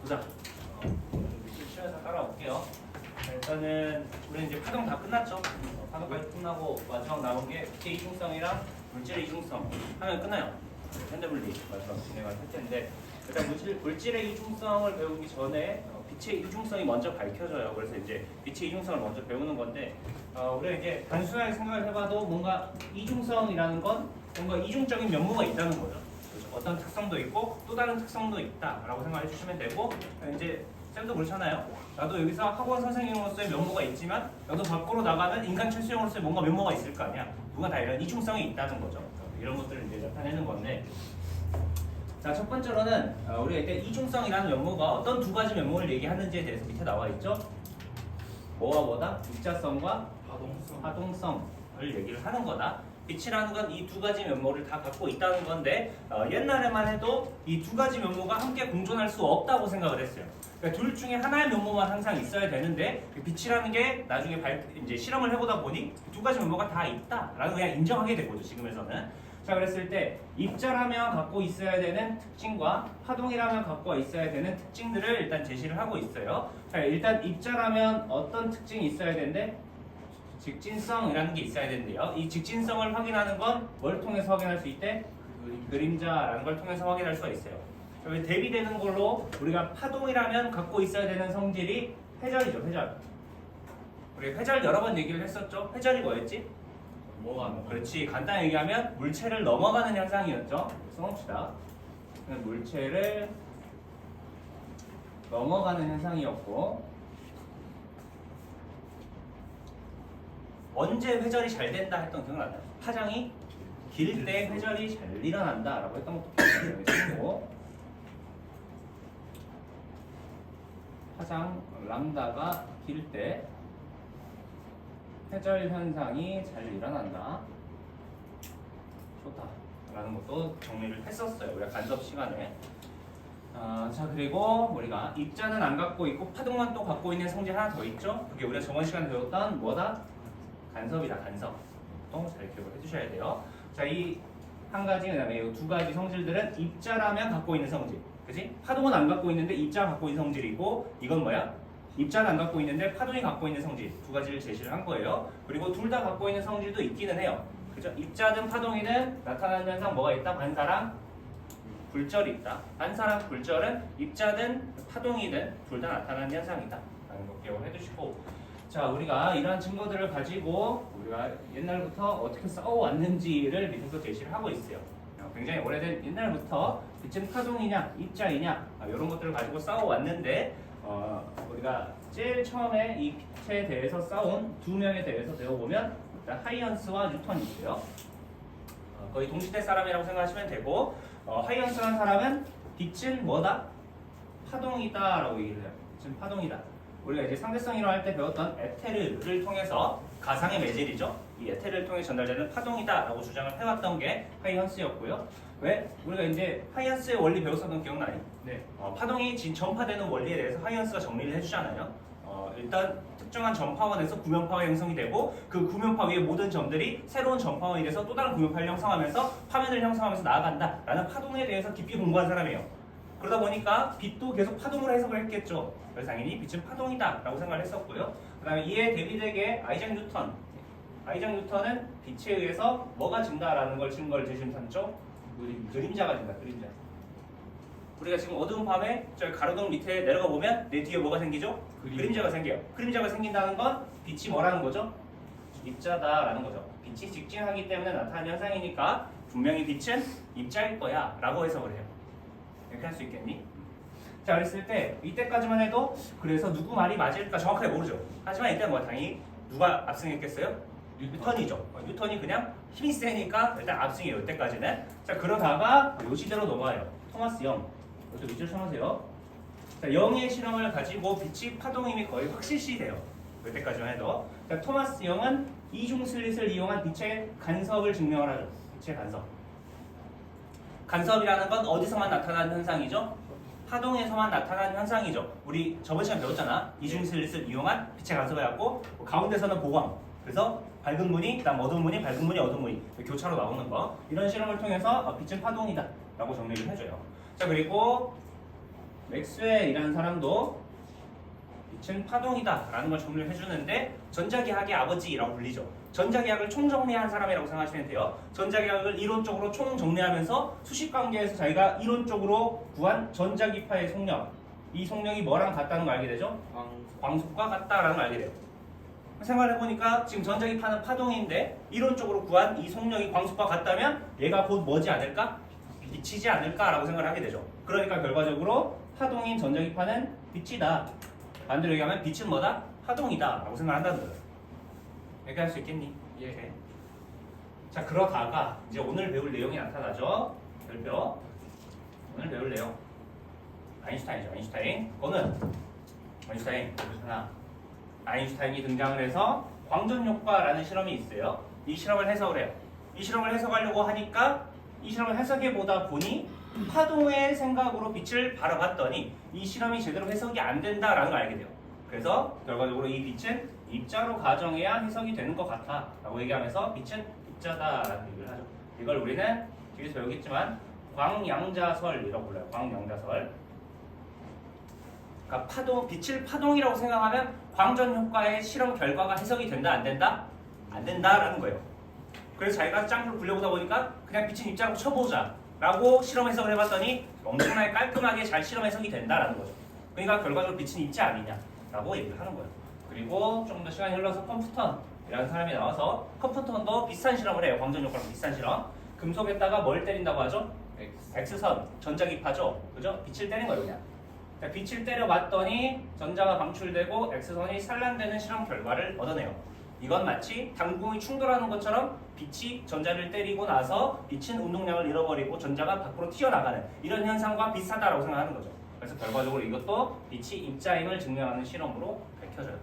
보자. 쉬어서 따라올게요. 일단은 우리 이제 파동 다 끝났죠. 파동까지 끝나고 마지막 나온 게 빛의 이중성이랑 물질의 이중성 하면 끝나요. 현대물리 마지막 진행을 할 텐데 일단 물질의 이중성을 배우기 전에 빛의 이중성이 먼저 밝혀져요. 그래서 이제 빛의 이중성을 먼저 배우는 건데 우리가 이제 단순하게 생각을 해봐도 뭔가 이중성이라는 건 뭔가 이중적인 면모가 있다는 거죠. 그렇죠? 어떤 특성도 있고 또 다른 특성도 있다라고 생각해 주시면 되고 이제 쌤도 그렇잖아요. 나도 여기서 학원 선생님으로서의 면모가 있지만 나도 밖으로 나가면 인간 철수형으로서의 뭔가 면모가 있을 거 아니야. 누가 다 이런 이중성이 있다는 거죠. 이런 것들을 이제 나타내는 건데 자, 첫 번째로는 우리가 이때 이중성이라는 면모가 어떤 두 가지 면모를 얘기하는지에 대해서 밑에 나와 있죠. 뭐와 뭐다? 입자성과 하동성을 얘기를 하는 거다. 빛이라는 건 이 두 가지 면모를 다 갖고 있다는 건데 옛날에만 해도 이 두 가지 면모가 함께 공존할 수 없다고 생각을 했어요. 그러니까 둘 중에 하나의 면모만 항상 있어야 되는데 빛이라는 게 나중에 이제 실험을 해보다 보니 두 가지 면모가 다 있다라고 그냥 인정하게 된 거죠. 지금에서는. 자, 그랬을 때 입자라면 갖고 있어야 되는 특징과 파동이라면 갖고 있어야 되는 특징들을 일단 제시를 하고 있어요. 자, 일단 입자라면 어떤 특징이 있어야 되는데 직진성이라는 게 있어야 되는데요. 이 직진성을 확인하는 건 뭘 통해서 확인할 수 있대? 그림자라는 걸 통해서 확인할 수가 있어요. 여기 대비되는 걸로 우리가 파동이라면 갖고 있어야 되는 성질이 회절이죠. 회절. 우리 회절 여러 번 얘기를 했었죠. 회절이 뭐였지? 그렇지. 간단히 얘기하면 물체를 넘어가는 현상이었죠. 써봅시다. 물체를 넘어가는 현상이었고 언제 회절이 잘 된다 했던 기억나나요? 파장이 길 때 회절이 잘 일어난다 라고 했던 것도 기억나고 파장 람다가 길 때 회절 현상이 잘 일어난다. 좋다 라는 것도 정리를 했었어요. 우리가 간섭 시간에. 자, 그리고 우리가 입자는 안 갖고 있고 파동만 또 갖고 있는 성질 하나 더 있죠. 그게 우리가 저번 시간에 배웠던 뭐다? 간섭이다. 간섭. 또 잘 기억을 해주셔야 돼요. 자, 이 한 가지 그다음에 이 두 가지 성질들은 입자라면 갖고 있는 성질. 그치? 파동은 안 갖고 있는데 입자가 갖고 있는 성질이고 이건 뭐야? 입자는 안 갖고 있는데 파동이 갖고 있는 성질 두 가지를 제시를 한 거예요. 그리고 둘 다 갖고 있는 성질도 있기는 해요. 그죠? 입자든 파동이든 나타나는 현상 뭐가 있다? 반사랑 굴절이 있다. 반사랑 굴절은 입자든 파동이든 둘 다 나타나는 현상이다 라는 거 기억을 해두시고 자, 우리가 이러한 증거들을 가지고 우리가 옛날부터 어떻게 싸워왔는지를 밑에서 제시를 하고 있어요. 굉장히 오래된 옛날부터 빛은 파동이냐 입자이냐 이런 것들을 가지고 싸워왔는데 우리가 제일 처음에 이 빛에 대해서 싸운 두 명에 대해서 배워보면 일단 하이언스와 뉴턴이 있어요. 거의 동시대 사람이라고 생각하시면 되고 하이언스라는 사람은 빛은 뭐다? 파동이다 라고 얘기를 해요. 빛은 파동이다. 우리가 이제 상대성 이론 할 때 배웠던 에테르를 통해서 가상의 매질이죠. 이 에테르를 통해 전달되는 파동이다 라고 주장을 해왔던 게 하이언스였고요. 왜? 우리가 이제 하이언스의 원리 배웠었던 기억나요? 네. 파동이 전파되는 원리에 대해서 하이언스가 정리를 해주잖아요. 일단 특정한 전파원에서 구면파가 형성이 되고 그 구면파 위의 모든 점들이 새로운 전파원이 돼서 또 다른 구면파를 형성하면서 화면을 형성하면서 나아간다 라는 파동에 대해서 깊이 공부한 사람이에요. 그러다 보니까 빛도 계속 파동으로 해석을 했겠죠. 그래서 당연히 빛은 파동이다 라고 생각을 했었고요. 그 다음에 이에 대비되게 아이작 뉴턴은 빛에 의해서 뭐가 진다라는 걸 증거를 제시했죠. 그림자가 진다. 그림자. 우리가 지금 어두운 밤에 저 가로등 밑에 내려가 보면 내 뒤에 뭐가 생기죠? 그림자가 생겨요. 그림자가 생긴다는 건 빛이 뭐라는 거죠? 입자다라는 거죠. 빛이 직진하기 때문에 나타나는 현상이니까 분명히 빛은 입자일 거야 라고 해석을 해요. 이렇게 할 수 있겠니? 자, 그랬을 때 이때까지만 해도 그래서 누구 말이 맞을까 정확하게 모르죠. 하지만 이때 뭐 당연히 누가 압승했겠어요? 뉴턴이죠. 뉴턴이 그냥 힘이 세니까 일단 압승이에요. 이때까지는. 자, 그러다가 요 시대로 넘어와요. 토마스 영. 이것도 밑줄 쳐보세요. 자, 영의 실험을 가지고 빛이 파동 힘이 거의 확실시 돼요. 이때까지만 해도. 자, 토마스 영은 이중 슬릿을 이용한 빛의 간섭을 증명을 하죠. 빛의 간섭. 간섭이라는 건 어디서만 나타나는 현상이죠? 파동에서만 나타나는 현상이죠. 우리 저번 시간에 배웠잖아. 이중 슬릿을 이용한 빛의 간섭을 갖고 가운데서는 보광. 그래서 밝은 무늬, 그다음 어두운 무늬, 밝은 무늬, 어두운 무늬 교차로 나오는 거. 이런 실험을 통해서 빛은 파동이다 라고 정리를 해줘요. 자, 그리고 맥스웰이라는 사람도 빛은 파동이다 라는 걸 정리를 해주는데 전자기학의 아버지라고 불리죠. 전자기학을 총정리한 사람이라고 생각하시면 돼요. 전자기학을 이론적으로 총정리하면서 수식관계에서 자기가 이론적으로 구한 전자기파의 속력, 이 속력이 뭐랑 같다는 걸 알게 되죠? 광속과 같다라는 걸 알게 돼요. 생각해보니까 지금 전자기파는 파동인데 이론적으로 구한 이 속력이 광속과 같다면 얘가 곧 뭐지 않을까? 빛이지 않을까라고 생각을 하게 되죠. 그러니까 결과적으로 파동인 전자기파는 빛이다. 반대로 얘기하면 빛은 뭐다? 파동이다 라고 생각한다는 거예요. 이렇게 할 수 있겠니? 예. 자, 그러다가 이제 오늘 배울 내용이 나타나죠. 별표. 오늘 배울 내용. 아인슈타인이죠. 아인슈타인. 그거는 아인슈타인 하나. 아인슈타인이 등장을 해서 광전효과라는 실험이 있어요. 이 실험을 해석을 해요. 이 실험을 해석하려고 하니까 이 실험을 해석해 보다 보니 파동의 생각으로 빛을 바라봤더니 이 실험이 제대로 해석이 안 된다라는 걸 알게 돼요. 그래서 결과적으로 이 빛은 입자로 가정해야 해석이 되는 것 같아 라고 얘기하면서 빛은 입자다라는 얘기를 하죠. 이걸 우리는 뒤에서 배우겠지만 광양자설이라고 불러요. 광양자설. 그러니까 파동, 빛을 파동이라고 생각하면 광전 효과의 실험 결과가 해석이 된다 안 된다? 안 된다라는 거예요. 그래서 자기가 짱구를 굴려보다 보니까 그냥 빛은 입자라고 쳐보자 라고 실험 해석을 해봤더니 엄청나게 깔끔하게 잘 실험 해석이 된다라는 거죠. 그러니까 결과적으로 빛은 입자 아니냐라고 얘기를 하는 거예요. 그리고 조금 더 시간이 흘러서 컴프턴이라는 사람이 나와서 컴프턴도 비슷한 실험을 해요. 광전 효과랑 비슷한 실험. 금속에다가 뭘 때린다고 하죠? X선, 전자기파죠. 그죠? 빛을 때린 거예요 그냥. 빛을 때려봤더니 전자가 방출되고 X선이 산란되는 실험 결과를 얻어내요. 이건 마치 당구공이 충돌하는 것처럼 빛이 전자를 때리고 나서 빛은 운동량을 잃어버리고 전자가 밖으로 튀어나가는 이런 현상과 비슷하다고 생각하는 거죠. 그래서 결과적으로 이것도 빛이 입자임을 증명하는 실험으로 밝혀져요.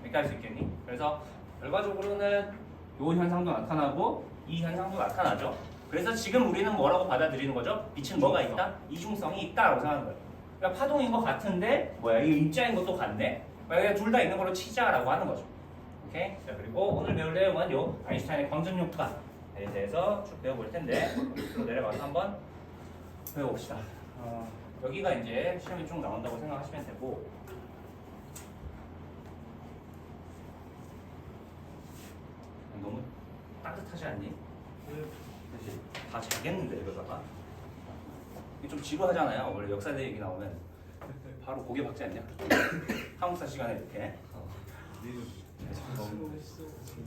이렇게 할 수 있겠니? 그래서 결과적으로는 이 현상도 나타나고 이 현상도 나타나죠. 그래서 지금 우리는 뭐라고 받아들이는 거죠? 빛은 뭐가 있다? 이중성이 있다라고 생각하는 거예요. 그러니까 파동인 것 같은데 뭐야 이거 입자인 것도 같네? 그냥 둘 다 있는 걸로 치자라고 하는 거죠. 오케이? 자, 그리고 오늘 배울 내용은 요 아인슈타인의 광전효과에 대해서 쭉 배워볼 텐데 밑으로 내려가서 한번 배워봅시다. 여기가 이제 시험이 쭉 나온다고 생각하시면 되고 너무 따뜻하지 않니? 그렇지. 다 자겠는데 이러다가 이게 좀 지루하잖아요. 원래 역사대 얘기 나오면 바로 고개 박지 않냐? 한국사 시간에 이렇게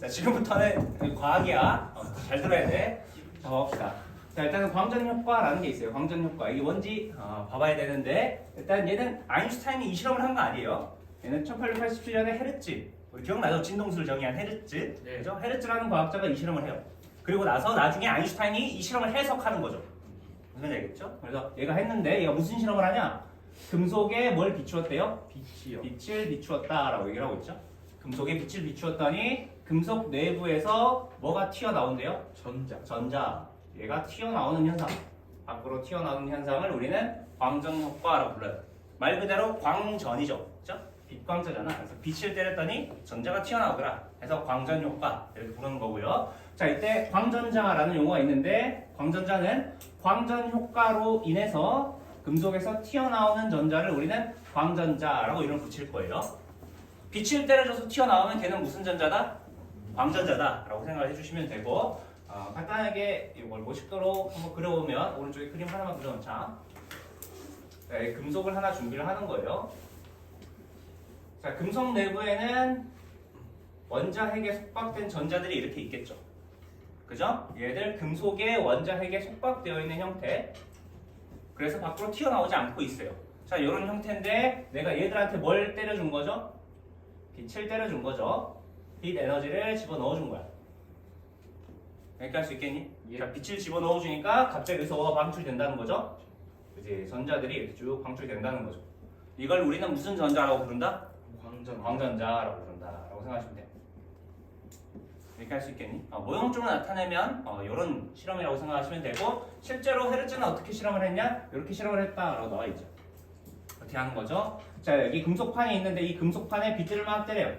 자, 지금부터는 과학이야. 잘 들어야 돼. 자, 봅시다. 자, 일단은 광전효과라는 게 있어요. 광전효과. 이게 뭔지 봐봐야 되는데 일단 얘는 아인슈타인이 이 실험을 한 거 아니에요. 얘는 1887년에 헤르츠, 우리 기억나죠? 진동수를 정의한 헤르츠. 네. 그죠? 헤르츠라는 과학자가 이 실험을 해요. 그리고 나서 나중에 아인슈타인이 이 실험을 해석하는 거죠. 무슨 얘기겠죠? 그래서 얘가 했는데 얘가 무슨 실험을 하냐? 금속에 뭘 비추었대요? 빛이요. 빛을 비추었다라고 얘기를 하고 있죠. 금속에 빛을 비추었더니 금속 내부에서 뭐가 튀어나온대요? 전자. 얘가 튀어나오는 현상. 밖으로 튀어나오는 현상을 우리는 광전효과라고 불러요. 말 그대로 광전이죠. 그죠? 빛광자잖아. 그래서 빛을 때렸더니 전자가 튀어나오더라. 그래서 광전효과 이렇게 부르는 거고요. 자, 이때 광전자라는 용어가 있는데 광전자는 광전효과로 인해서 금속에서 튀어나오는 전자를 우리는 광전자라고 이름을 붙일 거예요. 빛을 때려줘서 튀어나오면 걔는 무슨 전자다? 광전자다 라고 생각을 해주시면 되고 간단하게 이걸 50도로 한번 그려보면 오른쪽에 그림 하나만 그려놓자. 네, 금속을 하나 준비를 하는 거예요. 자, 금속 내부에는 원자핵에 속박된 전자들이 이렇게 있겠죠. 그죠? 얘들 금속의 원자핵에 속박되어 있는 형태. 그래서 밖으로 튀어나오지 않고 있어요. 자, 이런 형태인데 내가 얘들한테 뭘 때려준 거죠? 빛을 때려준 거죠. 빛 에너지를 집어넣어준 거야. 이렇게 할 수 있겠니? 예. 자, 빛을 집어넣어주니까 갑자기 여기서 방출된다는 거죠. 그치? 전자들이 이렇게 쭉 방출된다는 거죠. 이걸 우리는 무슨 전자라고 부른다? 광전자라고 부른다라고 생각하시면 돼요. 이렇게 할 수 있겠니? 모형적으로 나타내면 이런 실험이라고 생각하시면 되고 실제로 헤르츠는 어떻게 실험을 했냐? 이렇게 실험을 했다라고 나와 있죠. 어떻게 하는 거죠? 자, 여기 금속판이 있는데 이 금속판에 빛을 막 때려요.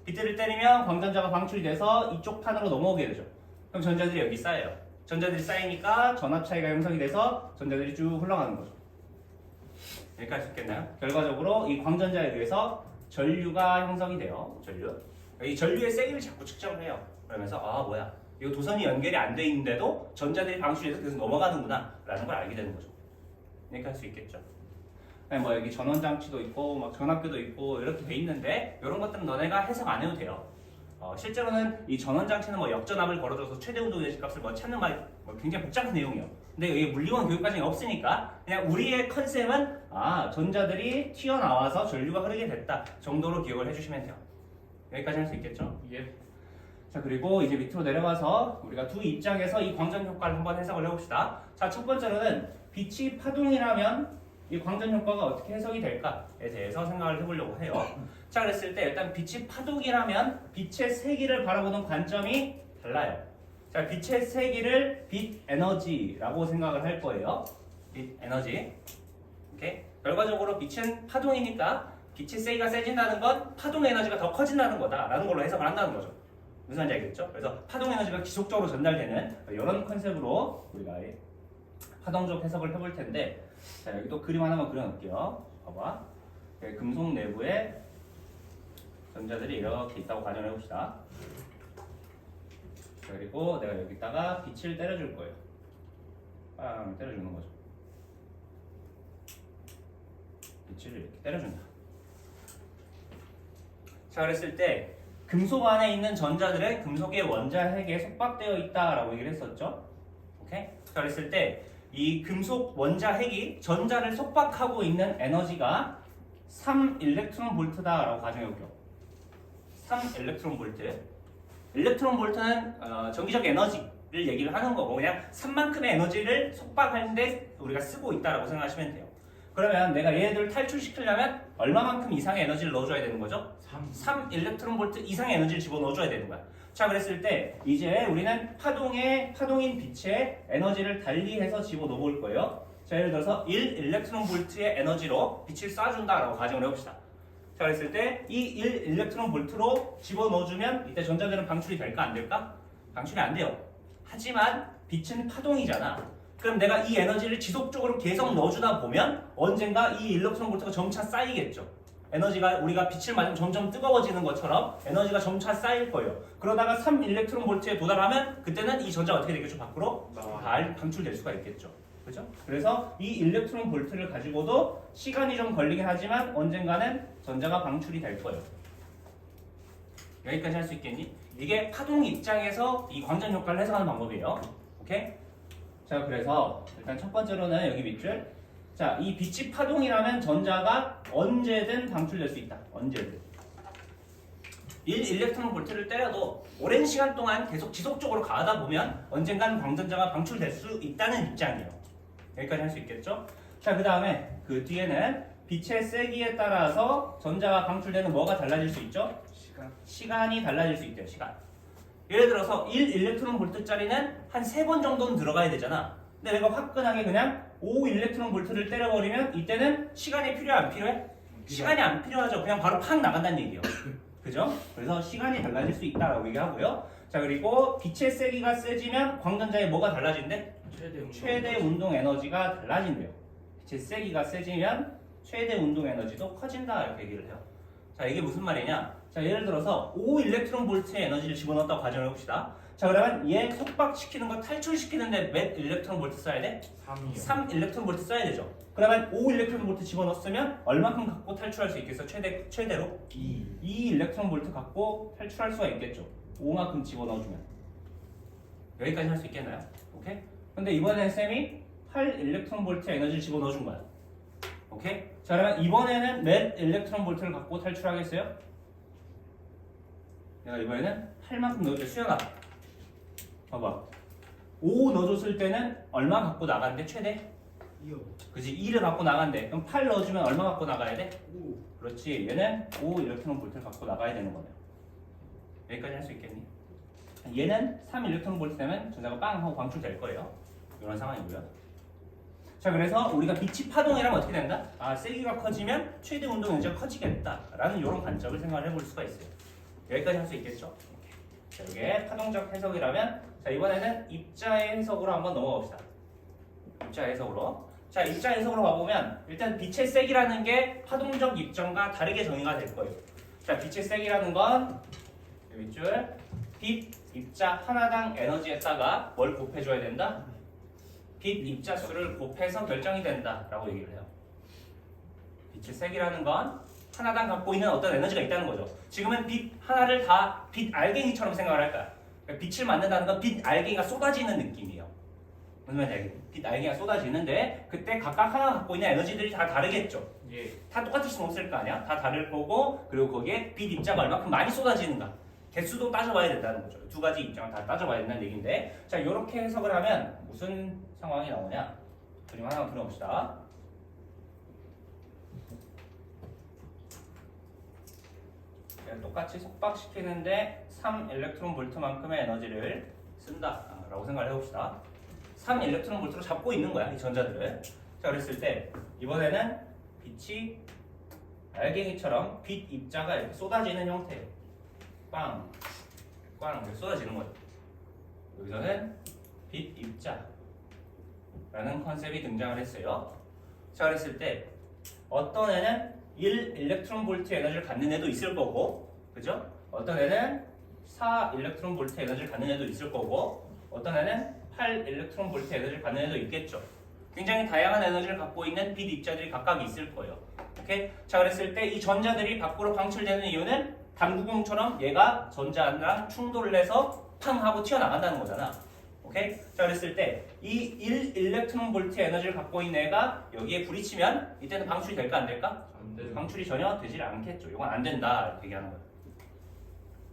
빛을 때리면 광전자가 방출이 돼서 이쪽 판으로 넘어오게 되죠. 그럼 전자들이 여기 쌓여요. 전자들이 쌓이니까 전압 차이가 형성이 돼서 전자들이 쭉 흘러가는 거죠. 여기까지 할 수 있겠나요? 결과적으로 이 광전자에 의해서 전류가 형성이 돼요. 전류. 이 전류의 세기를 자꾸 측정을 해요. 그러면서 아 뭐야 이거 도선이 연결이 안 돼 있는데도 전자들이 방출해서 계속 넘어가는구나 라는 걸 알게 되는 거죠. 이렇게 할 수 있겠죠. 뭐 여기 전원 장치도 있고 막 전압계도 있고 이렇게 돼 있는데 이런 것들은 너네가 해석 안 해도 돼요. 실제로는 이 전원 장치는 뭐 역전압을 걸어줘서 최대 운동 에너지 값을 뭐 찾는 말 뭐 굉장히 복잡한 내용이에요. 근데 여기 물리원 교육 과정이 없으니까 그냥 우리의 컨셉은 전자들이 튀어나와서 전류가 흐르게 됐다 정도로 기억을 해주시면 돼요. 여기까지 할 수 있겠죠? 예. 자 그리고 이제 밑으로 내려가서 우리가 두 입장에서 이 광전 효과를 한번 해석을 해봅시다. 자 첫 번째로는 빛이 파동이라면 이 광전 효과가 어떻게 해석이 될까에 대해서 생각을 해보려고 해요. 자 그랬을 때 일단 빛이 파동이라면 빛의 세기를 바라보는 관점이 달라요. 자 빛의 세기를 빛 에너지라고 생각을 할 거예요. 빛 에너지. 오케이. 결과적으로 빛은 파동이니까 빛의 세기가 세진다는 건 파동 에너지가 더 커진다는 거다라는 걸로 해석을 한다는 거죠. 무슨 말인지 알겠죠? 그래서 파동 에너지가 지속적으로 전달되는 이런 컨셉으로 우리가 파동적 해석을 해볼 텐데, 자 여기도 그림 하나만 그려놓을게요. 봐봐. 금속 내부에 전자들이 이렇게 있다고 가정해 봅시다. 그리고 내가 여기다가 빛을 때려줄 거예요. 빵 때려주는 거죠. 빛을 이렇게 때려준다. 자 그랬을 때 금속 안에 있는 전자들은 금속의 원자핵에 속박되어 있다라고 얘기를 했었죠. 오케이? 자 그랬을 때 이 금속 원자핵이 전자를 속박하고 있는 에너지가 3 일렉트론 볼트다라고 가정해볼게요. 3 일렉트론 볼트. 일렉트론 볼트는 전기적 에너지를 얘기를 하는 거고 그냥 3만큼의 에너지를 속박하는데 우리가 쓰고 있다라고 생각하시면 돼요. 그러면 내가 얘들을 탈출시키려면 얼마만큼 이상의 에너지를 넣어줘야 되는 거죠? 3 일렉트론 볼트 이상의 에너지를 집어넣어줘야 되는 거야. 자 그랬을 때 이제 우리는 파동인 빛의 에너지를 달리해서 집어넣어 볼 거예요. 자 예를 들어서 1 일렉트론 볼트의 에너지로 빛을 쏴준다라고 가정을 해봅시다. 자 그랬을 때 이 1 일렉트론 볼트로 집어넣어주면 이때 전자들은 방출이 될까 안 될까? 방출이 안 돼요. 하지만 빛은 파동이잖아. 그럼 내가 이 에너지를 지속적으로 계속 넣어주다 보면 언젠가 이 일렉트론 볼트가 점차 쌓이겠죠. 에너지가 우리가 빛을 맞으면 점점 뜨거워지는 것처럼 에너지가 점차 쌓일 거예요. 그러다가 3 일렉트론 볼트에 도달하면 그때는 이 전자가 어떻게 되겠죠? 밖으로 방출될 수가 있겠죠. 그죠? 그래서 이 일렉트론 볼트를 가지고도 시간이 좀 걸리긴 하지만 언젠가는 전자가 방출이 될 거예요. 여기까지 할 수 있겠니? 이게 파동 입장에서 이 광전 효과를 해석하는 방법이에요. 오케이? 자 그래서 일단 첫 번째로는 여기 밑줄. 자, 이 빛이 파동이라면 전자가 언제든 방출될 수 있다. 언제든. 1 일렉트론 볼트를 때려도 오랜 시간 동안 계속 지속적으로 가다 보면 언젠간 광전자가 방출될 수 있다는 입장이에요. 여기까지 할 수 있겠죠? 자, 그 다음에 그 뒤에는 빛의 세기에 따라서 전자가 방출되는 뭐가 달라질 수 있죠? 시간이 달라질 수 있대요. 시간. 예를 들어서 1 일렉트론 볼트짜리는 한 3번 정도는 들어가야 되잖아. 근데 내가 화끈하게 그냥 5 일렉트론 볼트를 때려버리면 이때는 시간이 필요해 안 필요해? 시간이 안 필요하죠. 그냥 바로 팍 나간다는 얘기예요. 그죠? 그래서 시간이 달라질 수 있다라고 얘기하고요. 자 그리고 빛의 세기가 세지면 광전자의 뭐가 달라진대? 최대 운동 에너지가 달라진대요. 빛의 세기가 세지면 최대 운동 에너지도 커진다 이렇게 얘기를 해요. 자 이게 무슨 말이냐? 자 예를 들어서 5 일렉트론 볼트의 에너지를 집어넣었다고 가정해 봅시다. 자 그러면 얘 속박시키는 거 탈출시키는데 몇 일렉트론 볼트 써야 돼? 3이요. 3 일렉트론 볼트 써야 되죠. 그러면 5 일렉트론 볼트 집어넣었으면 얼마큼 갖고 탈출할 수 있겠어? 최대로? 2 일렉트론 볼트 갖고 탈출할 수가 있겠죠. 5만큼 집어넣어주면. 여기까지 할 수 있겠나요? 오케이? 근데 이번엔 쌤이 8 일렉트론 볼트 에너지를 집어넣어준 거야. 오케이? 자 그러면 이번에는 몇 일렉트론 볼트를 갖고 탈출하겠어요? 내가 이번에는 8만큼 넣어줄게. 수연아 봐봐. 5 넣어줬을 때는 얼마 갖고 나간대? 최대? 2요. 그치? 2를 갖고 나간대. 그럼 8 넣어주면 얼마 갖고 나가야 돼? 5. 그렇지. 얘는 5 일렉트론 볼트를 갖고 나가야 되는 거네요. 여기까지 할 수 있겠니? 얘는 3 일렉트론 볼트 되면 전자가 빵 하고 방출될 거예요. 이런 상황이고요. 자 그래서 우리가 빛이 파동이라면 어떻게 된다? 세기가 커지면 최대 운동 에너지가 커지겠다라는 이런 관점을 생각을 해볼 수가 있어요. 여기까지 할 수 있겠죠? 자, 이게 파동적 해석이라면 자 이번에는 입자의 해석으로 한번 넘어가 봅시다. 입자 해석으로. 자, 입자 해석으로 봐보면 일단 빛의 세기라는 게 파동적 입장과 다르게 정의가 될 거예요. 자, 빛의 세기라는 건 밑줄 빛 입자 하나당 에너지에다가 뭘 곱해줘야 된다? 빛 입자 수를 곱해서 결정이 된다라고 얘기를 해요. 빛의 세기라는 건 하나당 갖고 있는 어떤 에너지가 있다는 거죠. 지금은 빛 하나를 다 빛 알갱이처럼 생각을 할까요? 그러니까 빛을 만든다는 건 빛 알갱이가 쏟아지는 느낌이에요. 무슨 말인지 알겠죠? 빛 알갱이가 쏟아지는데 그때 각각 하나 갖고 있는 에너지들이 다 다르겠죠. 예. 다 똑같을 수는 없을 거 아니야? 다 다를 거고 그리고 거기에 빛 입자가 얼마큼 많이 쏟아지는가 개수도 따져봐야 된다는 거죠. 두 가지 입장을 다 따져봐야 된다는 얘기인데 자 이렇게 해석을 하면 무슨 상황이 나오냐? 그림 하나 그려봅시다. 똑같이 속박시키는데 3 일렉트론 볼트만큼의 에너지를 쓴다라고 생각을 해봅시다. 3 일렉트론 볼트로 잡고 있는 거야 이 전자들을. 자 그랬을 때 이번에는 빛이 알갱이처럼 빛 입자가 이렇게 쏟아지는 형태예요. 빵, 빵 이렇게 쏟아지는 거예요. 여기서는 빛 입자라는 컨셉이 등장을 했어요. 자 그랬을 때 어떤 애는 1 일렉트론 볼트 에너지를 갖는 애도 있을 거고, 그죠? 어떤 애는 4 일렉트론 볼트 에너지를 갖는 애도 있을 거고, 어떤 애는 8 일렉트론 볼트 에너지를 갖는 애도 있겠죠. 굉장히 다양한 에너지를 갖고 있는 빛 입자들이 각각 있을 거예요. 오케이? 자, 그랬을 때 이 전자들이 밖으로 방출되는 이유는 당구공처럼 얘가 전자랑 충돌을 해서 팡 하고 튀어나간다는 거잖아. 오케이? 자, 그랬을 때 이 1 일렉트론 볼트 에너지를 갖고 있는 애가 여기에 부딪히면 이때는 방출이 될까 안 될까? 방출이 전혀 되질 않겠죠. 이건 안 된다 이렇게 얘기하는 거예요.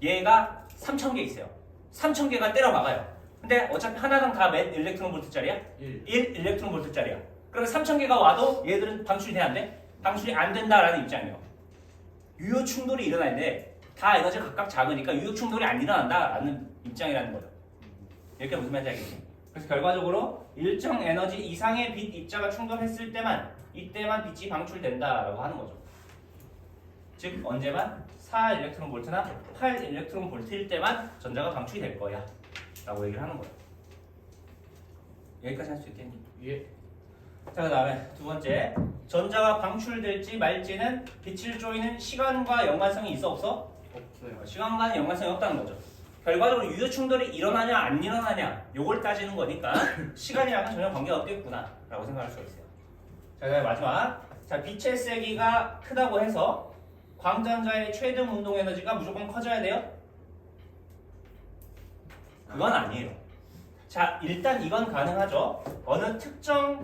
얘가 3000개 있어요. 3000개가 때려 막아요. 근데 어차피 하나당 다 몇 일렉트론 볼트짜리야? 1 일렉트론 볼트짜리야. 그러면 3000개가 와도 얘들은 방출이 돼 안 돼? 방출이 안 된다라는 입장이에요. 유효 충돌이 일어나는데 다 에너지가 각각 작으니까 유효 충돌이 안 일어난다라는 입장이라는 거예요. 이렇게 무슨 말인지 알겠지? 그래서 결과적으로 일정 에너지 이상의 빛 입자가 충돌했을 때만 이때만 빛이 방출된다라고 하는 거죠. 즉 언제만 4 일렉트론 볼트나 8 일렉트론 볼트일 때만 전자가 방출이 될 거야 라고 얘기를 하는 거예요. 여기까지 할 수 있겠니? 예. 자, 그 다음에 두 번째, 전자가 방출될지 말지는 빛을 조이는 시간과 연관성이 있어 없어? 없어요. 시간과는 연관성이 없다는 거죠. 결과적으로 유효 충돌이 일어나냐 안 일어나냐 요걸 따지는 거니까 시간이랑은 전혀 관계가 없겠구나 라고 생각할 수가 있어요. 자, 그다음에 마지막, 자 빛의 세기가 크다고 해서 광전자의 최등 운동 에너지가 무조건 커져야 돼요? 그건 아니에요. 자, 일단 이건 가능하죠. 어느 특정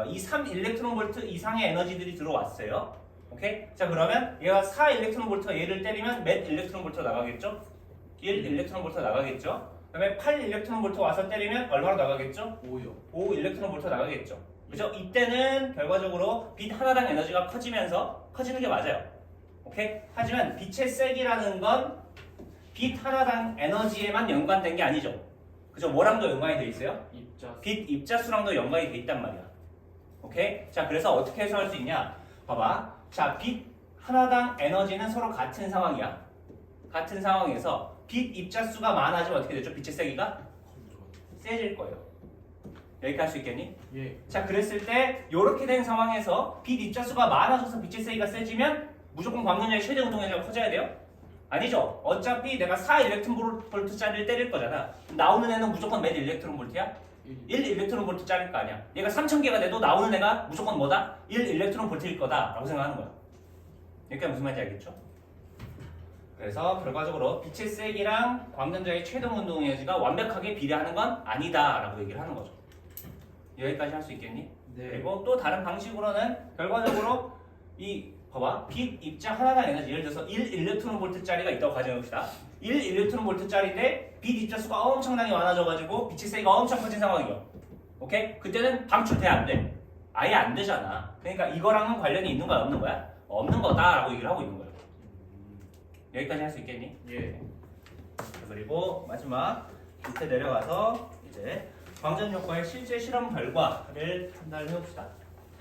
이 3 일렉트론 볼트 이상의 에너지들이 들어왔어요. 오케이? 자, 그러면 얘가 4 일렉트론 볼트가 얘를 때리면 몇 일렉트론 볼트가 나가겠죠? 1 일렉트론 볼트가 나가겠죠. 그다음에 8 일렉트론 볼트가 와서 때리면 얼마로 나가겠죠? 5요. 5 일렉트론 볼트가 나가겠죠. 그죠? 이때는 결과적으로 빛 하나당 에너지가 커지는 게 맞아요. 오케이? 하지만 빛의 세기라는 건 빛 하나당 에너지에만 연관된 게 아니죠. 그죠? 뭐랑도 연관이 돼 있어요? 입자. 빛 입자수랑도 연관이 돼 있단 말이야. 오케이? 자, 그래서 어떻게 해석할 수 있냐? 봐봐. 자, 빛 하나당 에너지는 서로 같은 상황이야. 같은 상황에서 빛 입자수가 많아지면 어떻게 되죠? 빛의 세기가 세질 거예요. 여기까지 할 수 있겠니? 예. 자, 그랬을 때 이렇게 된 상황에서 빛 입자수가 많아져서 빛의 세기가 세지면 무조건 광전자의 최대 운동 에너지가 커져야 돼요? 아니죠. 어차피 내가 4 일렉트론 볼트짜리를 때릴 거잖아. 나오는 애는 무조건 몇 일렉트론 볼트야? 1 일렉트론 볼트짜리일 거 아니야. 얘가 3000개가 돼도 나오는 애가 무조건 뭐다? 1 일렉트론 볼트일 거다 라고 생각하는 거야. 여기까지 무슨 말인지 알겠죠? 그래서 결과적으로 빛의 세기랑 광전자의 최동 운동 에너지가 완벽하게 비례하는 건 아니다 라고 얘기를 하는 거죠. 여기까지 할 수 있겠니? 네. 그리고 또 다른 방식으로는 결과적으로 이 봐봐, 빛 입자 하나당 에너지, 예를 들어서 1 일렉트론 볼트짜리가 있다고 가정해봅시다. 1 일렉트론 볼트짜리인데 빛 입자 수가 엄청나게 많아져가지고 빛의 세기가 엄청 커진 상황이요. 오케이? 그때는 방출돼 안 돼? 아예 안 되잖아. 그러니까 이거랑은 관련이 있는 거야 없는 거야? 없는 거다라고 얘기를 하고 있는 거예요. 여기까지 할 수 있겠니? 예. 그리고 마지막 밑에 내려가서 이제 광전 효과의 실제 실험 결과를 판단을 해봅시다.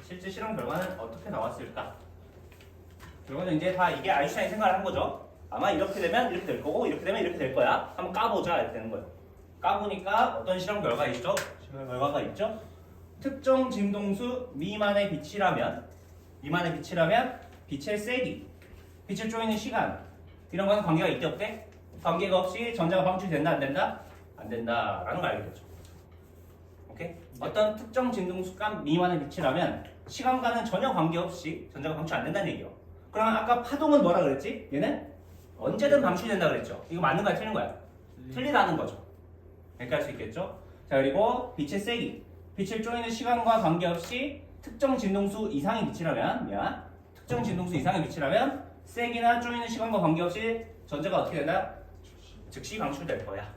실제 실험 결과는 어떻게 나왔을까? 결과는 이제 다 이게 아인슈타인 생각을 한 거죠. 아마 이렇게 되면 이렇게 될 거고 이렇게 되면 이렇게 될 거야. 한번 까보자 이렇게 되는 거예요. 까보니까 어떤 실험 결과 있죠? 실험 결과가 있죠? 특정 진동수 미만의 빛이라면 빛의 세기, 빛을 쪼이는 시간 이런 거는 관계가 있대 없대? 관계가 없이 전자가 방출된다 안 된다? 안 된다라는 걸 알게 되죠. 오케이? 어떤 특정 진동수값 미만의 빛이라면 시간과는 전혀 관계없이 전자가 방출 안 된다는 얘기예요. 그러면 아까 파동은 뭐라 그랬지? 얘는 언제든 방출된다 그랬죠. 이거 맞는 거야 틀린 거야? 틀리다는 거죠. 이렇게 할 수 있겠죠? 자 그리고 빛의 세기, 빛을 쪼이는 시간과 관계없이 특정 진동수 이상의 빛이라면 특정 진동수 이상의 빛이라면 세기나 쪼이는 시간과 관계없이 전자가 어떻게 된다? 즉시 방출될 거야.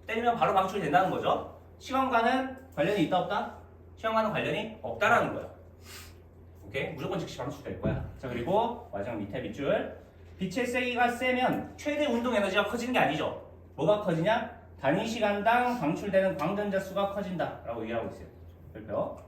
때리면 바로 방출된다는 거죠. 시간과는 관련이 있다 없다? 시간과는 관련이 없다라는 거야. 오케이? 무조건 즉시 방출될 거야. 자 그리고 마지막 밑에 밑줄, 빛의 세기가 세면 최대 운동 에너지가 커지는 게 아니죠. 뭐가 커지냐? 단위 시간당 방출되는 광전자 수가 커진다라고 얘기하고 있어요. 별표.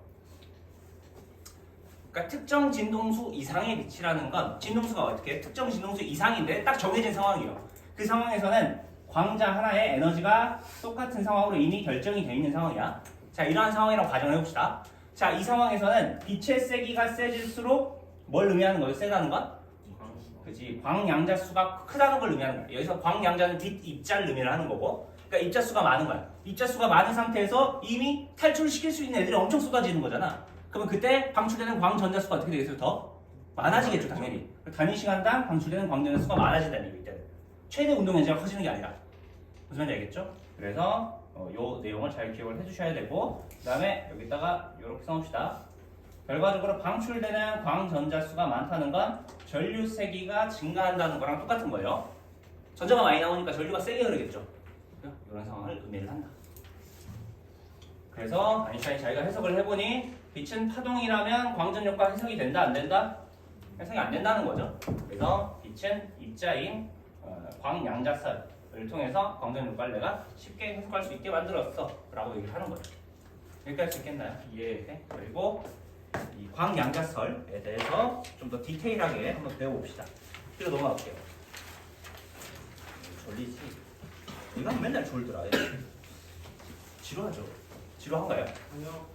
그러니까 특정 진동수 이상의 빛이라는 건 진동수가 어떻게 특정 진동수 이상인데 딱 정해진 상황이에요. 그 상황에서는 광자 하나의 에너지가 똑같은 상황으로 이미 결정이 되어 있는 상황이야. 자 이러한 상황이라고 가정을 해봅시다. 자 이 상황에서는 빛의 세기가 세질수록 뭘 의미하는 거예요? 세다는 건? 그지 광양자 수가 크다는 걸 의미하는 거야. 여기서 광양자는 빛 입자를 의미를 하는 거고, 그러니까 입자 수가 많은 거야. 입자 수가 많은 상태에서 이미 탈출시킬 수 있는 애들이 엄청 쏟아지는 거잖아. 그러면 그때 방출되는 광전자 수가 어떻게 되겠어요? 더 많아지겠죠, 당연히. 단위 시간당 방출되는 광전자 수가 많아진다는 얘기 이때는. 최대 운동 에너지가 커지는 게 아니라. 무슨 말인지 알겠죠? 그래서 요 내용을 잘 기억을 해주셔야 되고, 그 다음에 여기다가 이렇게 써놓읍시다. 결과적으로 방출되는 광전자 수가 많다는 건 전류 세기가 증가한다는 거랑 똑같은 거예요. 전자가 많이 나오니까 전류가 세게 흐르겠죠. 이런 상황을 의미를 한다. 그래서 아인슈타인이 자기가 해석을 해보니 빛은 파동이라면 광전 효과 해석이 된다 안 된다? 해석이 안 된다는 거죠. 그래서 빛은 입자인 광양자설을 통해서 광전 효과를 내가 쉽게 해석할 수 있게 만들었어 라고 얘기를 하는 거죠. 여기까지 할 수 있겠나요? 예. 그리고 이 광양자설에 대해서 좀 더 디테일하게 한번 배워봅시다. 뒤로 넘어갈게요. 졸리지? 이건 맨날 졸더라. 지루하죠? 지루한가요? 아니요.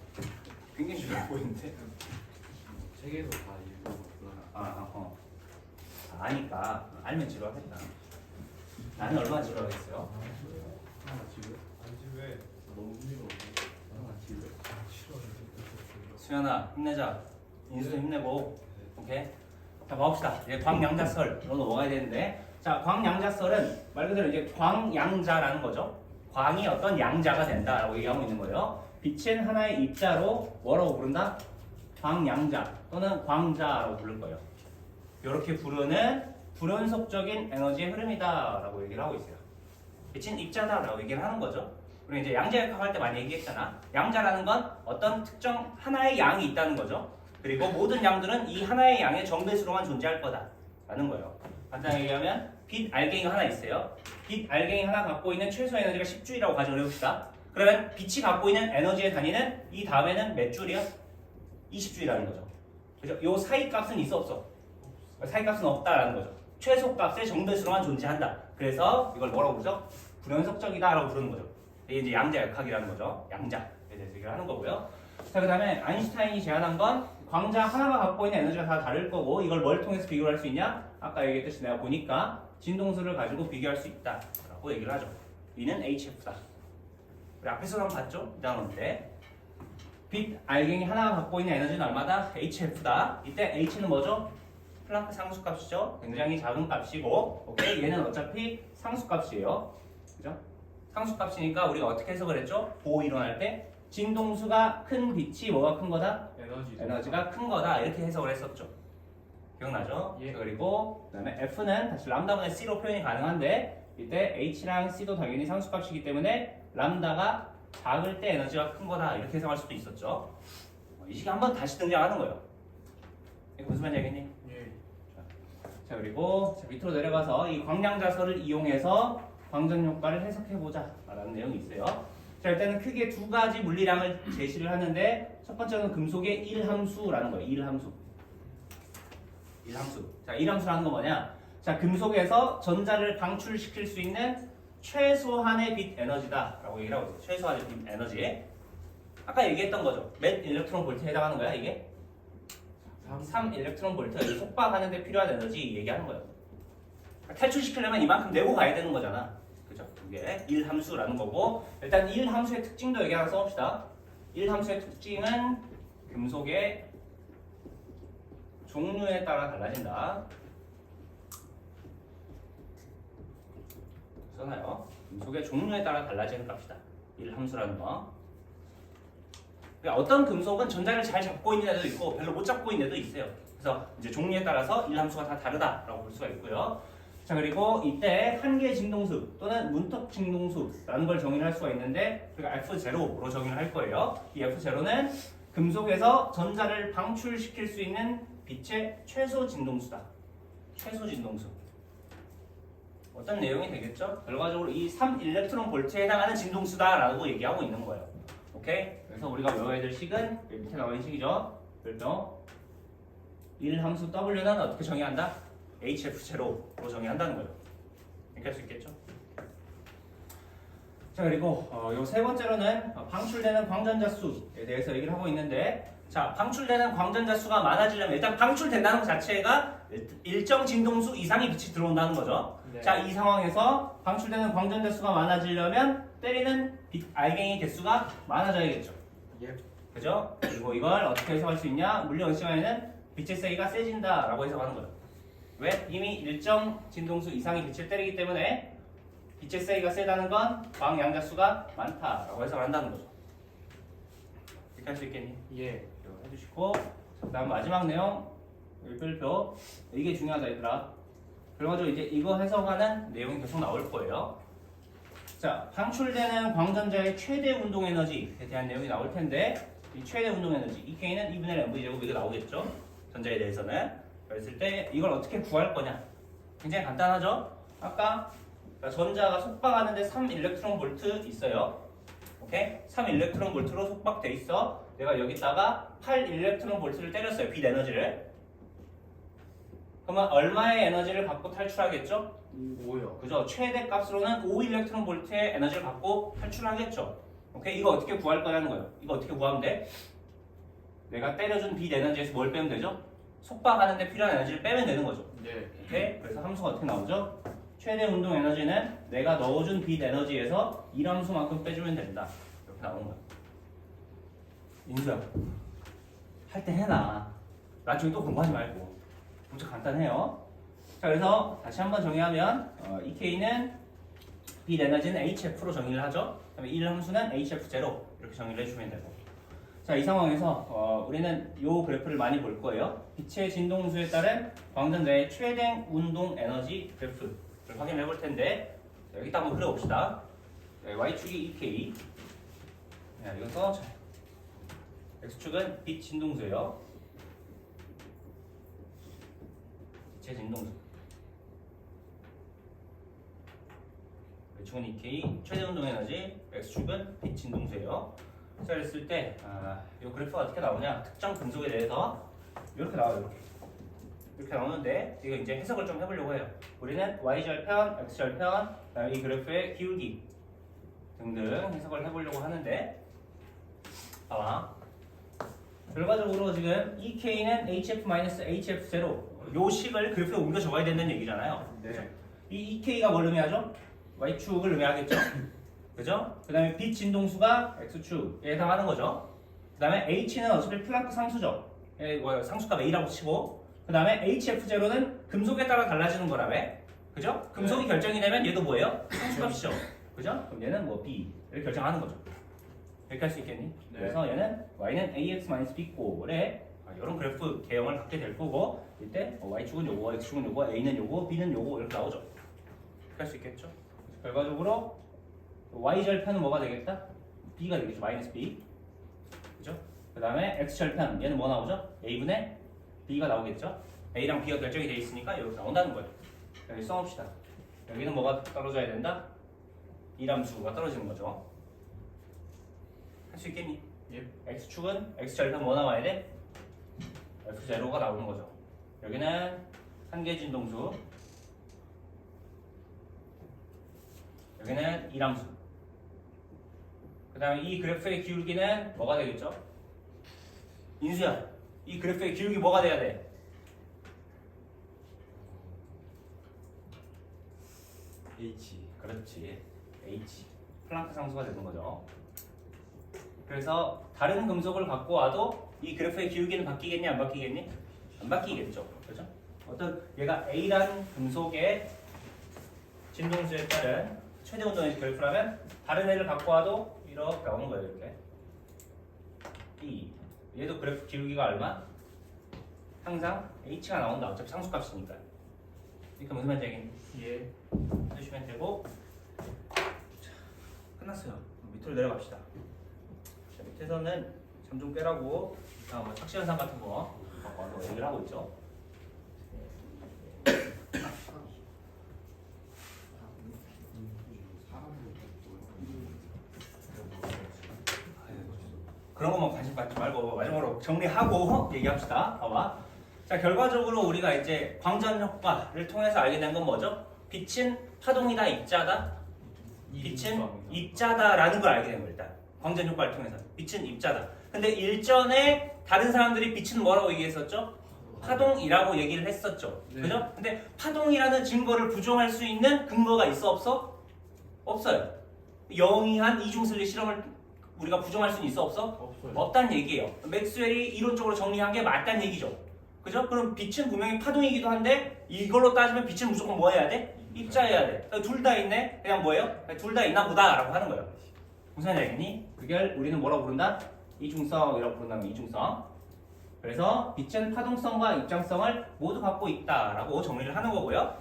굉장히 지루해 보이는데? 책에서 다 읽어봤구나. 아니까 알면 지루하겠다. 나는 얼마나 지루하겠어요? 집에? 아니 집에 너무 흥미로운데. 집에? 싫어요. 수연아 힘내자. 인수도 힘내고. 오케이? 자 봐봅시다. 이제 광양자설로 넘어가야 되는데, 자 광양자설은 말 그대로 이제 광양자라는 거죠. 광이 어떤 양자가 된다라고 얘기하고 있는 거예요. 빛은 하나의 입자로 뭐라고 부른다? 광양자 또는 광자라고 부를 거예요. 이렇게 부르는 불연속적인 에너지의 흐름이다라고 얘기를 하고 있어요. 빛은 입자다라고 얘기를 하는 거죠. 우리 이제 양자역학 할 때 많이 얘기했잖아. 양자라는 건 어떤 특정 하나의 양이 있다는 거죠. 그리고 모든 양들은 이 하나의 양의 정배수로만 존재할 거다라는 거예요. 간단하게 얘기하면 빛 알갱이가 하나 있어요. 빛 알갱이 하나 갖고 있는 최소 에너지가 10줄이라고 가정을 해봅시다. 그러면 빛이 갖고 있는 에너지의 단위는 이 다음에는 몇 줄이야? 20줄이라는 거죠. 그죠? 요 사이 값은 있어 없어? 사이 값은 없다라는 거죠. 최소 값의 정배수로만 존재한다. 그래서 이걸 뭐라고 부르죠? 불연속적이다라고 부르는 거죠. 이게 이제 양자역학이라는 거죠. 양자에 대해서 얘기를 하는 거고요. 자, 그 다음에 아인슈타인이 제안한 건 광자 하나가 갖고 있는 에너지가 다 다를 거고, 이걸 뭘 통해서 비교할 수 있냐? 아까 얘기했듯이 내가 보니까 진동수를 가지고 비교할 수 있다라고 얘기를 하죠. 이는 HF다. 우리 앞에서 한번 봤죠? 2단원 때. 빛 알갱이 하나가 갖고 있는 에너지는 얼마다? HF다. 이때 H는 뭐죠? 플랑크 상수값이죠. 굉장히 작은 값이고, 오케이? 얘는 어차피 상수값이에요. 그죠? 상수값이니까 우리가 어떻게 해석을 했죠? 보호 이론할 때 진동수가 큰 빛이 뭐가 큰 거다? 에너지가 큰 거다. 이렇게 해석을 했었죠. 기억나죠? 예. 그리고 그다음에 F는 다시 람다분의 C로 표현이 가능한데, 이때 H랑 C도 당연히 상수값이기 때문에 람다가 작을 때 에너지가 큰 거다. 이렇게 해석할 수도 있었죠. 이 식이 한번 다시 등장하는 거예요. 이게 무슨 말인지 알겠니? 예. 자, 그리고 밑으로 내려가서 이 광량자설을 이용해서 광전 효과를 해석해보자 라는 내용이 있어요. 자, 일단은 크게 두 가지 물리량을 제시를 하는데, 첫 번째는 금속의 1함수라는 거예요. 1함수. 자, 1함수라는 건 뭐냐? 자, 금속에서 전자를 방출시킬 수 있는 최소한의 빛 에너지다 라고 얘기를 하고 있어요. 최소한의 빛 에너지. 아까 얘기했던 거죠. 몇 일렉트론 볼트에 해당하는 거야 이게? 3 일렉트론 볼트. 속박하는 데 필요한 에너지 얘기하는 거예요. 탈출시키려면 이만큼 내고 가야 되는 거잖아. 그죠? 이게 1함수라는 거고, 일단 1함수의 특징도 여기 하나 써봅시다. 1함수의 특징은 금속의 종류에 따라 달라진다. 써놔요. 금속의 종류에 따라 달라지는 값이다. 1함수라는 거. 그러니까 어떤 금속은 전자를 잘 잡고 있는 애도 있고 별로 못 잡고 있는 애도 있어요. 그래서 이제 종류에 따라서 1함수가 다 다르다라고 볼 수가 있고요. 자, 그리고 이때 한계 진동수 또는 문턱 진동수라는 걸 정의를 할 수가 있는데 우리가 F0로 정의를 할 거예요. 이 F0는 금속에서 전자를 방출시킬 수 있는 빛의 최소 진동수다. 최소 진동수. 어떤 내용이 되겠죠? 결과적으로 이 3 일렉트론 볼트에 해당하는 진동수다라고 얘기하고 있는 거예요. 오케이? 그래서 우리가 외워야 될 식은 여기 밑에 나와 있는 식이죠. 별표 1함수 W는 어떻게 정의한다? HF0로 정의한다는 거예요. 이렇게 할 수 있겠죠? 자, 그리고 요 세 번째로는 방출되는 광전자 수에 대해서 얘기를 하고 있는데, 자, 방출되는 광전자 수가 많아지려면 일단 방출된다는 것 자체가 일정 진동수 이상의 빛이 들어온다는 거죠. 네. 자, 이 상황에서 방출되는 광전자 수가 많아지려면 때리는 빛 알갱이 개수가 많아져야겠죠. 예. 그죠? 그리고 이걸 어떻게 해석할 수 있냐? 물리원 시간에는 빛의 세기가 세진다라고 해석하는 거예요. 왜? 이미 일정 진동수 이상의 빛을 때리기 때문에 빛의 세기가 세다는 건 광양자수가 많다라고 해석을 한다는 거죠. 이렇게 할 수 있겠니? 예. 해주시고, 자, 그다음 마지막 내용 별표. 이게 중요하다 얘들아. 그래가지고 이제 이거 해석하는 내용이 계속 나올 거예요. 자, 방출되는 광전자의 최대 운동 에너지에 대한 내용이 나올 텐데, 이 최대 운동 에너지 EK는 2분의 1 mv 제곱 이거 나오겠죠? 전자에 대해서는. 그랬을 때 이걸 어떻게 구할 거냐? 굉장히 간단하죠? 아까 전자가 속박하는데 3 일렉트론 볼트 있어요. 오케이? 3 일렉트론 볼트로 속박돼 있어. 내가 여기다가 8 일렉트론 볼트를 때렸어요. 빛 에너지를. 그러면 얼마의 에너지를 받고 탈출하겠죠? 5요. 그죠? 최대 값으로는 5 일렉트론 볼트의 에너지를 받고 탈출하겠죠. 오케이? 이거 어떻게 구할 거냐는 거예요. 이거 어떻게 구하면 돼? 내가 때려준 빛 에너지에서 뭘 빼면 되죠? 속박하는데 필요한 에너지를 빼면 되는 거죠. 네. 오케이? 그래서 함수가 어떻게 나오죠? 최대 운동 에너지는 내가 넣어준 빛 에너지에서 1함수만큼 빼주면 된다. 이렇게 나오는 거야. 인수야, 할 때 해놔. 나중에 또 공부하지 말고. 엄청 간단해요. 자, 그래서 다시 한번 정의하면 EK는 빛 에너지는 HF로 정의를 하죠. 그다음에 1함수는 HF0 이렇게 정의를 해주면 되고. 자, 이 상황에서 우리는 이 그래프를 많이 볼 거예요. 빛의 진동수에 따른 광전자의 최대 운동 에너지 그래프를 확인해 볼 텐데, 자, 여기다 한번 그려봅시다. Y축이 EK. 자, 이것도 X축은 빛 진동수예요. 빛의 진동수. Y축은 EK, 최대 운동 에너지, X축은 빛 진동수예요. 자, 그랬을 때 이 그래프가 어떻게 나오냐? 특정 금속에 대해서 이렇게 나와요. 이렇게 나오는데 이거 이제 해석을 좀 해보려고 해요. 우리는 y절편, x절편, 그다음에 이 그래프의 기울기 등등 해석을 해보려고 하는데, 봐봐. 결과적으로 지금 EK는 HF-HF0 요 식을 그래프에 옮겨 적어야 된다는 얘기잖아요. 네. 이 EK가 뭘 의미하죠? Y축을 의미하겠죠? 그죠? 그 다음에 빛 진동수가 X축에 해당하는 거죠. 그 다음에 H는 어차피 플랑크 상수죠. 상수값 A라고 치고, 그 다음에 HF0는 금속에 따라 달라지는 거라며. 그죠? 금속이 결정이 되면 얘도 뭐예요? 상수값이죠. 그죠? 그럼 얘는 뭐 B를 결정하는 거죠. 이렇게 할 수 있겠니? 네. 그래서 얘는 Y는 AX-B 꼴에 이런 그래프 개형을 갖게 될 거고, 이때 Y축은 요거, X축은 요거, A는 요거, B는 요거 이렇게 나오죠. 이렇게 할 수 있겠죠? 결과적으로 Y절편은 뭐가 되겠다? B가 되겠죠. 마이너스 B. 그죠? 그 다음에 X절편, 얘는 뭐 나오죠? A분의 B가 나오겠죠? A랑 B가 결정이 돼 있으니까 이렇게 나온다는 거예요. 여기 써봅시다. 여기는 뭐가 떨어져야 된다? 이함수가 떨어지는 거죠. 할 수 있겠니? 예. X축은 X절편 뭐 나와야 돼? F0가 나오는 거죠. 여기는 한계 진동수, 여기는 이함수. 그 다음에 이 그래프의 기울기는 뭐가 되겠죠? 인수야, 이 그래프의 기울기 뭐가 돼야 돼? H. 그렇지, H. 플랑크 상수가 되는 거죠. 그래서 다른 금속을 갖고 와도 이 그래프의 기울기는 바뀌겠니? 안 바뀌겠니? 안 바뀌겠죠. 그죠? 어떤 얘가 A라는 금속의 진동수에 따른 최대 운동의 그래프라면 다른 애를 갖고 와도 이렇게 나오는 거예요. 이렇게. B. 얘도 그래프 기울기가 얼마? 항상 H가 나온다. 어차피 상수값이니까. 그러니까 무슨 말인지 알겠니? 예. 해주시면 되고. 자, 끝났어요. 밑으로 내려갑시다. 자, 밑에서는 잠 좀 깨라고 뭐 착시현상 같은 거 얘기를 하고 있죠. 그런 것만 관심 갖지 말고 마지막으로 정리하고 얘기합시다. 봐봐. 자, 결과적으로 우리가 이제 광전 효과를 통해서 알게 된 건 뭐죠? 빛은 파동이다, 입자다. 빛은 입자다라는 걸 알게 된 거예요. 일단 광전 효과를 통해서 빛은 입자다. 근데 일전에 다른 사람들이 빛은 뭐라고 얘기했었죠? 파동이라고 얘기를 했었죠. 네. 그죠? 근데 파동이라는 증거를 부정할 수 있는 근거가 있어 없어? 없어요. 영이한 이중슬리 실험을 우리가 부정할 수는 있어 없어? 없어요. 없다는 얘기예요. 맥스웰이 이론적으로 정리한 게 맞다는 얘기죠. 그죠? 그럼 빛은 분명히 파동이기도 한데 이걸로 따지면 빛은 무조건 뭐 해야 돼? 입자해야 돼. 둘 다 있네? 그냥 뭐예요? 둘 다 있나 보다 라고 하는 거예요. 무슨 말인지 알겠니? 그걸 우리는 뭐라고 부른다? 이중성이라고 부른다면 이중성. 그래서 빛은 파동성과 입장성을 모두 갖고 있다라고 정리를 하는 거고요.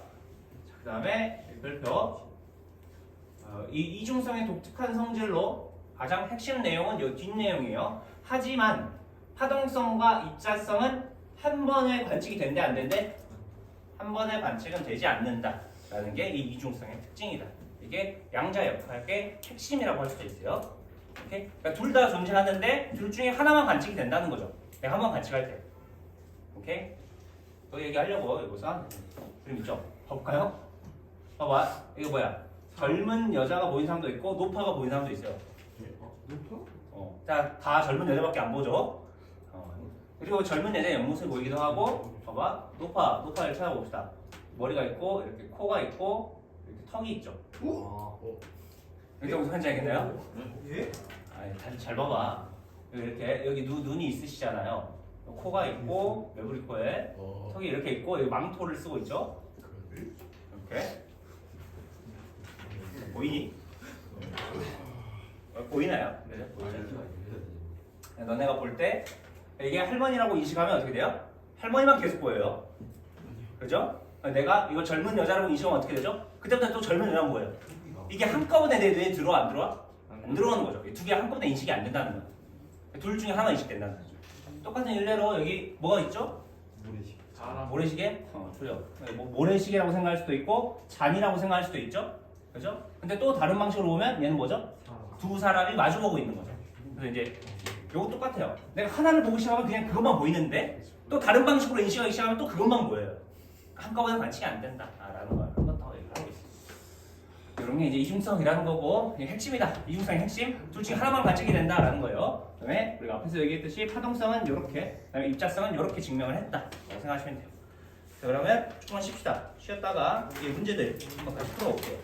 그 다음에 별표. 이 이중성의 독특한 성질로 가장 핵심 내용은 이 뒷내용이에요. 하지만 파동성과 입자성은 한 번에 관측이 된대 안 된대? 한 번에 관측은 되지 않는다라는 게 이 이중성의 특징이다. 이게 양자 역학의 핵심이라고 할 수도 있어요. 오케이? 그러니까 둘 다 존재하는데 둘 중에 하나만 관측이 된다는 거죠. 내가 한 번 관측할 때. 오케이? 그 얘기하려고 이거서 그림 있죠? 봐볼까요? 봐봐. 이거 뭐야? 젊은 여자가 보이는 사람도 있고 노파가 보이는 사람도 있어요. 높아? 자, 다 젊은 여자밖에 안 보죠. 그리고 젊은 여자의 옆모습이 보이기도 하고, 봐봐, 노파를 찾아봅시다. 머리가 있고, 이렇게 코가 있고, 이렇게 턱이 있죠. 이렇게 무슨 말인지 알겠나요? 예? 아니, 다시 잘 봐봐. 이렇게 여기 눈이 있으시잖아요. 코가 있고, 매부리 코에 턱이 이렇게 있고, 여기 망토를 쓰고 있죠. 이렇게 보이니? 보이나요? 그죠? 보이죠? 너네가 볼 때 이게 할머니라고 인식하면 어떻게 돼요? 할머니만 계속 보여요. 그죠? 내가 이거 젊은 여자라고 인식하면 어떻게 되죠? 그때부터 또 젊은 여자는 뭐예요? 이게 한꺼번에 내 뇌에 들어와 안 들어와? 안 들어오는 거죠. 두 개 한꺼번에 인식이 안 된다는 거예요. 둘 중에 하나 인식된다는 거죠. 똑같은 일례로 여기 뭐가 있죠? 모래시계. 모래시계? 틀려. 뭐 모래시계라고 생각할 수도 있고 잔이라고 생각할 수도 있죠. 그죠? 근데 또 다른 방식으로 보면 얘는 뭐죠? 두 사람이 마주보고 있는 거죠. 그래서 이제 요거 똑같아요. 내가 하나를 보고 시작하면 그냥 그것만 보이는데 또 다른 방식으로 인식하기 시작하면 또 그것만 보여요. 한꺼번에 관측이 안 된다라는 걸 한 번 더 얘기하고 있어요. 이런 게 이제 이중성이라는 거고 이게 핵심이다. 이중성의 핵심. 둘 중에 하나만 관측이 된다라는 거예요. 그다음에 우리가 앞에서 얘기했듯이 파동성은 이렇게, 그다음에 입자성은 이렇게 증명을 했다라고 생각하시면 돼요. 자, 그러면 조금만 쉽시다. 쉬었다가 이 문제들 한번 다시 풀어볼게요.